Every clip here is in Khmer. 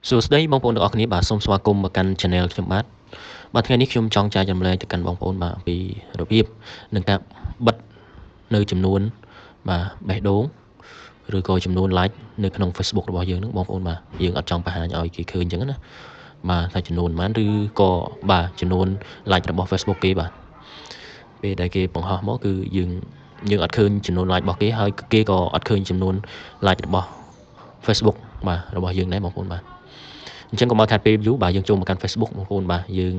សួស្តីបងប្អូនទាំងអស់គ្នាបាទសូមស្វាគមន៍មកកាន់ Channel ខ្ញុំបាទថ្ងៃនេះខ្ញុំចង់ចែករំលែកទៅកាន់បងប្អូនបាទអំពីរបៀបនៃការបិទនៅចំនួនបាទបេះដូងឬក៏ចំនួន like នៅក្នុង Facebook របស់យើងហ្នឹងបងប្អូនបាទយើងអត់ចង់បង្ហាញឲ្យគេឃើញអញ្ចឹងណាបាទថាចំនួនប៉ុន្មានឬក៏បាទចំនួន like របស់ Facebook គេបាទពេលដែលគេបង្ហោះមកគឺយើងអត់ឃើញចំនួន like របស់គេហើយគេក៏អត់ឃើញចំនួន like របស់ Facebook បាទរបស់យើងដែរបងប្អូនបាទអញ្ចឹងកុំឲ្យខាតពេល view បាទយើងចូលមកកាន់ Facebook បងប្អូនបាទយើង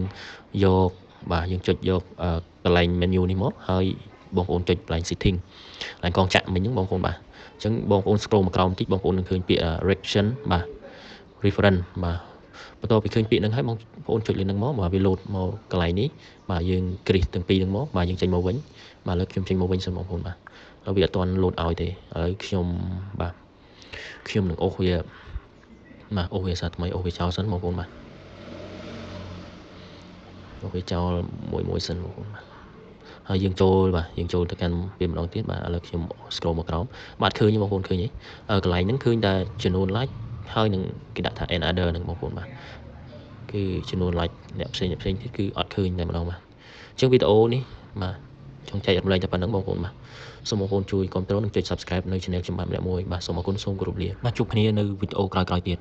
យកបាទយើងចុចយកកន្លែង menu នេះមកហើយបងប្អូនចុចកន្លែង setting កន្លែងកងចាក់មិញហ្នឹងបងប្អូនបាទអញ្ចឹងបងប្អូន scroll មកក្រោមបន្តិចបងប្អូននឹងឃើញពាក្យ reaction បាទ reference បាទបន្ទាប់ពីឃើញពាក្យហ្នឹងហើយបងប្អូនចុចលើហ្នឹងមកបាទវា load មកកន្លែងនេះបាទយើងគ្រីសទាំងពីរហ្នឹងមកបាទយើងចេញមកវិញបាទឥឡូវខ្ញុំចេញមកវិញសិនបងប្អូនបាទហើយវាអត់ទាន់ load ឲ្យទេឥឡូវខ្ញុំនឹងអូសវាបាទអូសវាសារថ្មីអូសវាចោលសិនបងប្អូនបាទអូសវាចោលមួយសិនបងប្អូនបាទហើយយើងចូលទៅកាន់វាម្ដងទៀតបាទឥឡូវខ្ញុំ scroll មកក្រោមបាទឃើញបងប្អូនឃើញទេកន្លែងហ្នឹងឃើញតែចំនួន like ហើយនឹងគេដាក់ថា another ហ្នឹងបងប្អូនបាទគឺចំនួន like អ្នកផ្សេងទៀតគឺអត់ឃើញតែម្ដងបាទអញ្ចឹងវីដេអូនេះបាទចង់ចែករំលែកតែប៉ុណ្្នឹងបងប្អូនបាទសូមបងប្អូនជួយគាំទ្រនិងចុច subscribe នៅ channel ខ្ញុំបាទម្នាក់មួយបាទសូមអរគុណសូមគោរពលាបាទជួបគ្នានៅវីដេអូក្រោយៗទៀត